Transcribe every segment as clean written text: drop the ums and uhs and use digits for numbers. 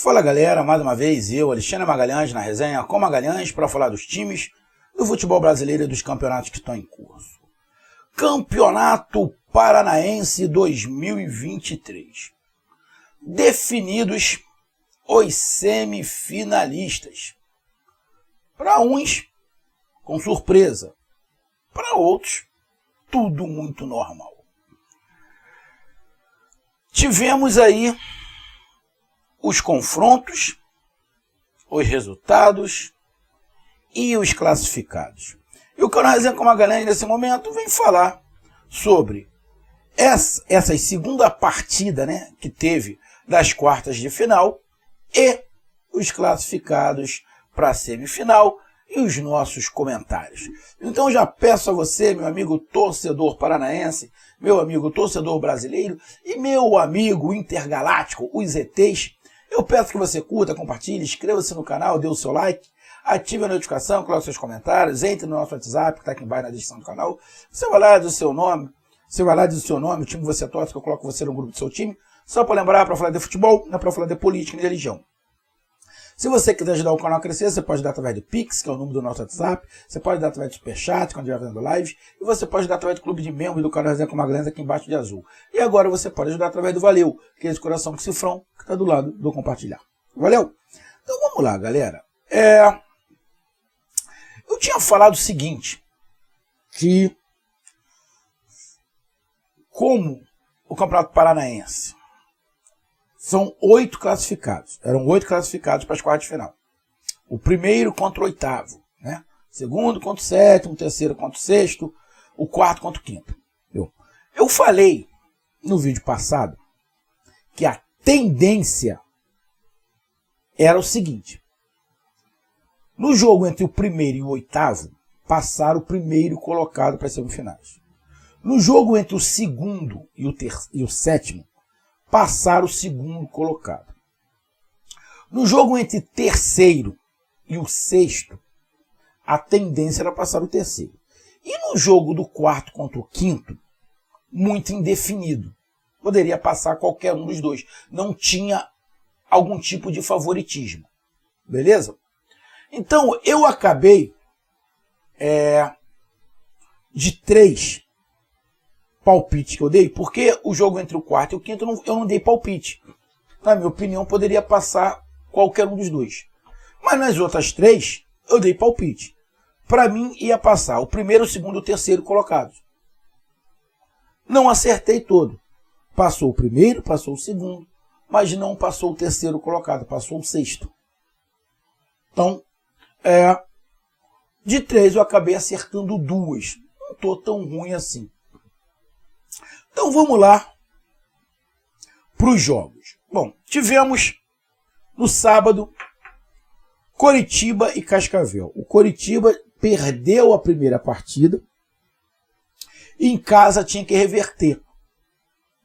Fala galera, mais uma vez eu, Alexandre Magalhães, na resenha com Magalhães para falar dos times do futebol brasileiro e dos campeonatos que estão em curso. Campeonato Paranaense 2023. Definidos os semifinalistas. Para uns, com surpresa. Para outros, tudo muito normal. Tivemos aí os confrontos, os resultados e os classificados. E o canal Resenha com Magalhães, nesse momento, vem falar sobre essa segunda partida, que teve das quartas de final e os classificados para a semifinal e os nossos comentários. Então já peço a você, meu amigo torcedor paranaense, meu amigo torcedor brasileiro e meu amigo intergaláctico, os ETs, eu peço que você curta, compartilhe, inscreva-se no canal, dê o seu like, ative a notificação, coloque seus comentários, entre no nosso WhatsApp, que está aqui embaixo na descrição do canal. Você vai lá, diz o seu nome, o time que você torce, que eu coloco você no grupo do seu time. Só para lembrar, para falar de futebol, não é para falar de política e de religião. Se você quiser ajudar o canal a crescer, você pode dar através do Pix, que é o número do nosso WhatsApp. Você pode dar através do Superchat, quando estiver fazendo live. E você pode dar através do clube de membros do canal Resenha com Magalhães, aqui embaixo de azul. E agora você pode ajudar através do Valeu, que é esse coração com cifrão, que está do lado do compartilhar. Valeu? Então vamos lá, galera. Eu tinha falado o seguinte, que como o Campeonato Paranaense são 8 classificados. Eram 8 classificados para as quartas de final. O primeiro contra o oitavo, Segundo contra o sétimo, o terceiro contra o sexto, o quarto contra o quinto. Eu falei no vídeo passado que a tendência era o seguinte. No jogo entre o primeiro e o oitavo, passar o primeiro colocado para as semifinais. No jogo entre o segundo e o sétimo, passar o segundo colocado. No jogo entre terceiro e o sexto, a tendência era passar o terceiro. E no jogo do quarto contra o quinto, muito indefinido. Poderia passar qualquer um dos dois. Não tinha algum tipo de favoritismo. Beleza? Então, eu acabei de 3 palpites que eu dei, porque o jogo entre o quarto e o quinto eu não dei palpite. Na minha opinião, poderia passar qualquer um dos dois. Mas nas outras 3, eu dei palpite. Para mim, ia passar o primeiro, o segundo e o terceiro colocados. Não acertei todo. Passou o primeiro, passou o segundo, mas não passou o terceiro colocado, passou o sexto. Então, de 3 eu acabei acertando 2. Não estou tão ruim assim. Então vamos lá para os jogos. Bom, tivemos no sábado Coritiba e Cascavel. O Coritiba perdeu a primeira partida e em casa tinha que reverter.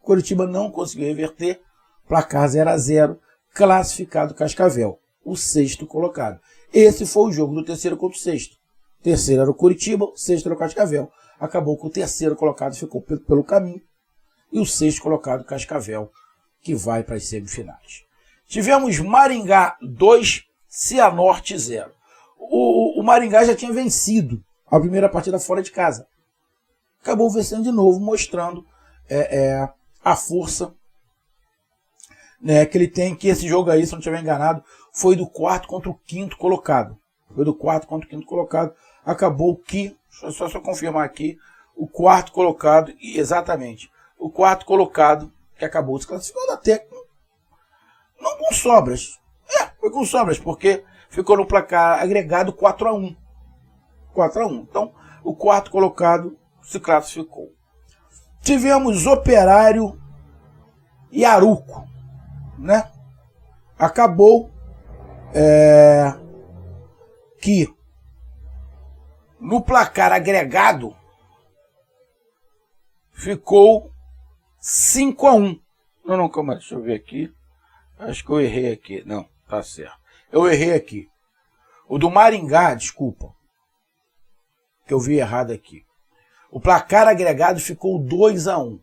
O Coritiba não conseguiu reverter, placar 0-0, classificado Cascavel, o sexto colocado. Esse foi o jogo do terceiro contra o sexto. O terceiro era o Coritiba, o sexto era o Cascavel. Acabou que o terceiro colocado ficou pelo caminho e o sexto colocado, Cascavel, que vai para as semifinais. Tivemos Maringá 2, Cianorte 0. O Maringá já tinha vencido a primeira partida fora de casa. Acabou vencendo de novo, mostrando a força que ele tem, que esse jogo aí, se não estiver enganado, foi do quarto contra o quinto colocado. Acabou que, só confirmar aqui, o quarto colocado, exatamente, o quarto colocado que acabou desclassificado até não com sobras. Foi com sobras, porque ficou no placar agregado 4-1. 4-1. Então, o quarto colocado se classificou. Tivemos Operário e Aruco, Acabou que no placar agregado ficou 5-1. Não, calma, deixa eu ver aqui. Acho que eu errei aqui. Não, tá certo. Eu errei aqui. O do Maringá, desculpa. Que eu vi errado aqui. O placar agregado ficou 2-1.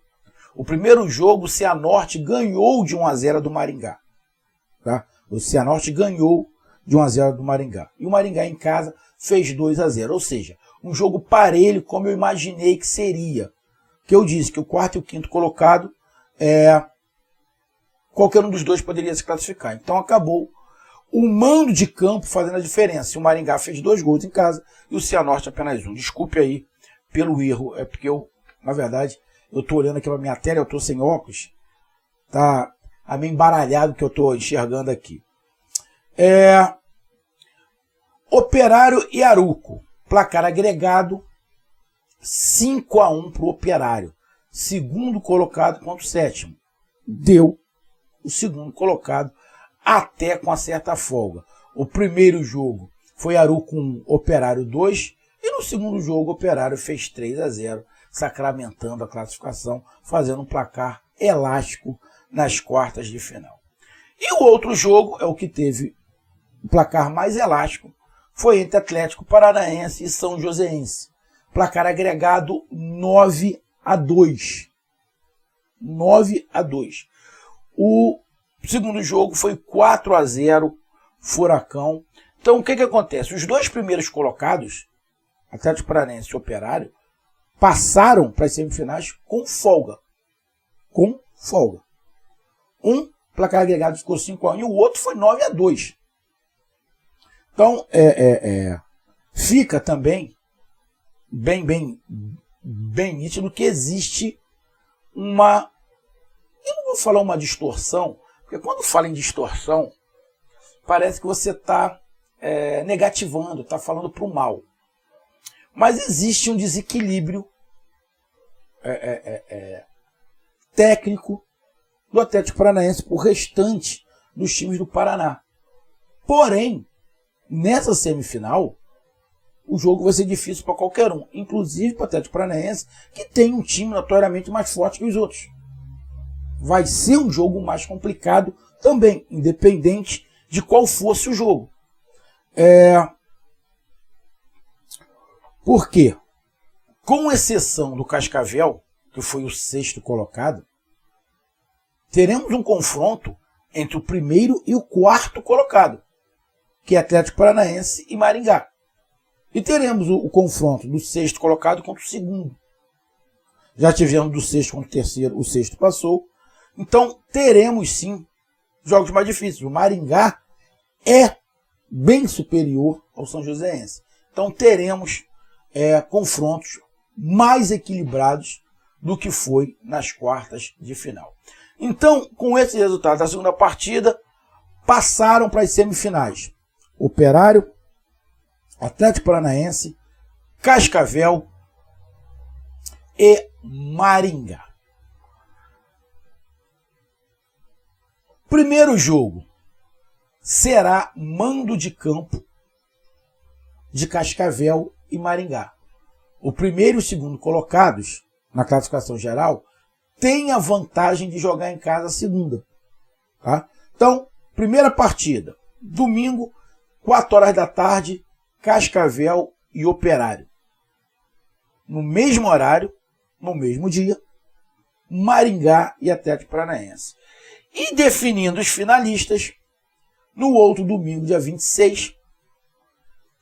O primeiro jogo, o Cianorte ganhou de 1-0 do Maringá. Tá? O Cianorte ganhou de 1-0 do Maringá. E o Maringá em casa fez 2-0. Ou seja, um jogo parelho como eu imaginei que seria. Que eu disse que o quarto e o quinto colocado, qualquer um dos dois poderia se classificar. Então acabou o mando de campo fazendo a diferença. O Maringá fez 2 gols em casa e o Cianorte apenas 1. Desculpe aí pelo erro. É porque eu, na verdade, eu estou olhando aqui para minha tela, eu estou sem óculos. Tá meio embaralhado que eu estou enxergando aqui. Operário e Aruco. Placar agregado 5-1 para o Operário. Segundo colocado contra o sétimo. Deu o segundo colocado até com uma certa folga. O primeiro jogo foi Aruco 1, Operário 2. E no segundo jogo o Operário fez 3-0, sacramentando a classificação, fazendo um placar elástico nas quartas de final. E o outro jogo é o que teve o placar mais elástico, foi entre Atlético Paranaense e São Joséense. Placar agregado 9-2. 9-2. O segundo jogo foi 4-0, Furacão. Então o que acontece? Os 2 primeiros colocados, Atlético Paranaense e Operário, passaram para as semifinais com folga. Com folga. Um placar agregado ficou 5-1 e o outro foi 9-2. Então, fica também bem nítido que existe uma... Eu não vou falar uma distorção, porque quando fala em distorção, parece que você está negativando, está falando para o mal. Mas existe um desequilíbrio técnico do Atlético Paranaense por restante dos times do Paraná. Porém, nessa semifinal, o jogo vai ser difícil para qualquer um, inclusive para o Atlético Paranaense, que tem um time notoriamente mais forte que os outros. Vai ser um jogo mais complicado também, independente de qual fosse o jogo. Por quê? Com exceção do Cascavel, que foi o 6º colocado, teremos um confronto entre o primeiro e o 4º colocado, que é Atlético Paranaense e Maringá. E teremos o confronto do 6º colocado contra o 2º. Já tivemos do 6º contra o 3º, o 6º passou. Então teremos sim jogos mais difíceis. O Maringá é bem superior ao São Joséense. Então teremos confrontos mais equilibrados do que foi nas quartas de final. Então, com esse resultado da segunda partida, passaram para as semifinais. Operário, Atlético Paranaense, Cascavel e Maringá. Primeiro jogo será mando de campo de Cascavel e Maringá. O primeiro e o segundo colocados na classificação geral têm a vantagem de jogar em casa a segunda. Tá? Então, primeira partida, domingo, 16h, Cascavel e Operário. No mesmo horário, no mesmo dia, Maringá e Atlético Paranaense. E definindo os finalistas, no outro domingo, dia 26,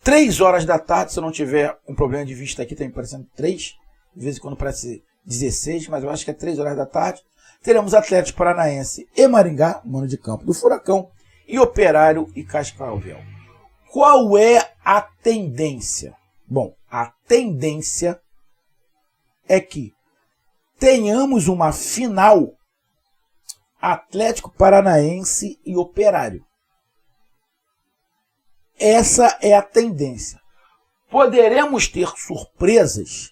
15h, se eu não tiver um problema de vista aqui, está me parecendo 3, de vez em quando parece 16, mas eu acho que é 15h, teremos Atlético Paranaense e Maringá, mano de campo do Furacão, e Operário e Cascavel. Qual é a tendência? Bom, a tendência é que tenhamos uma final Atlético Paranaense e Operário. Essa é a tendência. Poderemos ter surpresas?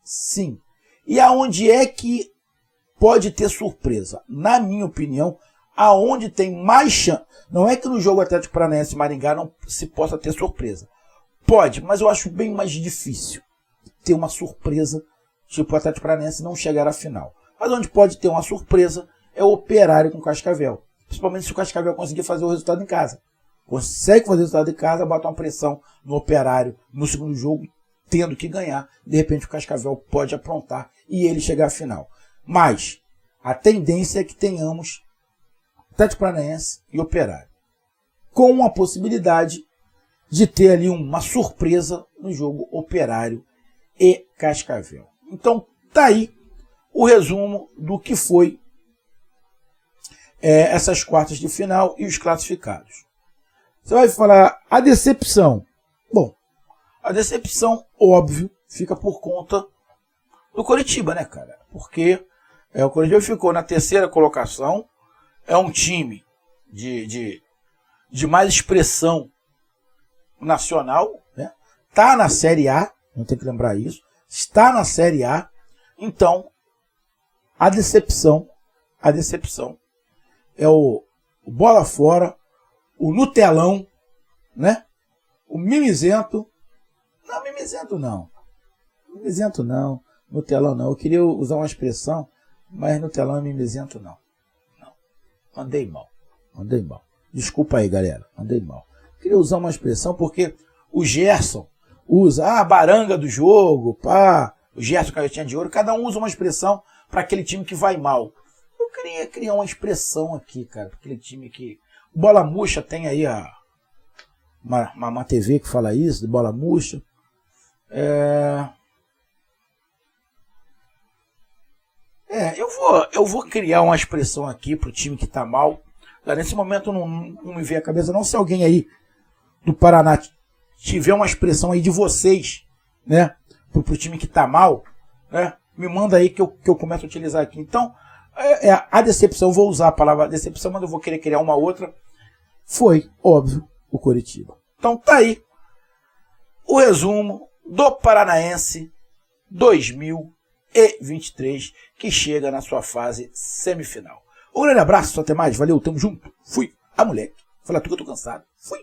Sim. E aonde é que pode ter surpresa? Na minha opinião, aonde tem mais chance... Não é que no jogo Atlético Paranaense e Maringá não se possa ter surpresa. Pode, mas eu acho bem mais difícil ter uma surpresa, tipo o Atlético Paranaense não chegar à final. Mas onde pode ter uma surpresa é o Operário com o Cascavel. Principalmente se o Cascavel conseguir fazer o resultado em casa. Consegue fazer o resultado em casa, bota uma pressão no Operário no segundo jogo, tendo que ganhar. De repente o Cascavel pode aprontar e ele chegar à final. Mas a tendência é que tenhamos Atlético Paranaense e Operário. com a possibilidade de ter ali uma surpresa no jogo Operário e Cascavel. Então, tá aí o resumo do que foi essas quartas de final e os classificados. Você vai falar a decepção. Bom, a decepção, óbvio, fica por conta do Coritiba, né, cara? Porque o Coritiba ficou na terceira colocação, é um time de mais expressão nacional, né? Tá na Série A, não tem que lembrar isso, está na Série A, então a decepção é o bola fora, o Nutelão, né? O mimizento. Não, mimizento não. Mimizento não. Nutelão não. Eu queria usar uma expressão, mas Nutelão e mimizento não. Não. Andei mal. Desculpa aí, galera. Andei mal. Eu queria usar uma expressão porque o Gerson usa a baranga do jogo, pá. O Gerson Caiotinha de Ouro. Cada um usa uma expressão para aquele time que vai mal. Eu queria criar uma expressão aqui, cara. Para aquele time que... Bola Murcha tem aí uma TV que fala isso, de Bola Murcha. Eu vou criar uma expressão aqui pro time que tá mal. Nesse momento não me vem a cabeça, não. Se alguém aí do Paraná tiver uma expressão aí de vocês, né, pro time que tá mal, né, me manda aí que eu começo a utilizar aqui. Então, a decepção, eu vou usar a palavra decepção, mas eu vou querer criar uma outra. Foi, óbvio, o Coritiba. Então tá aí o resumo do Paranaense 2023, que chega na sua fase semifinal. Um grande abraço, até mais, valeu, tamo junto. Fui, a moleque. Fala tu que eu tô cansado. Fui.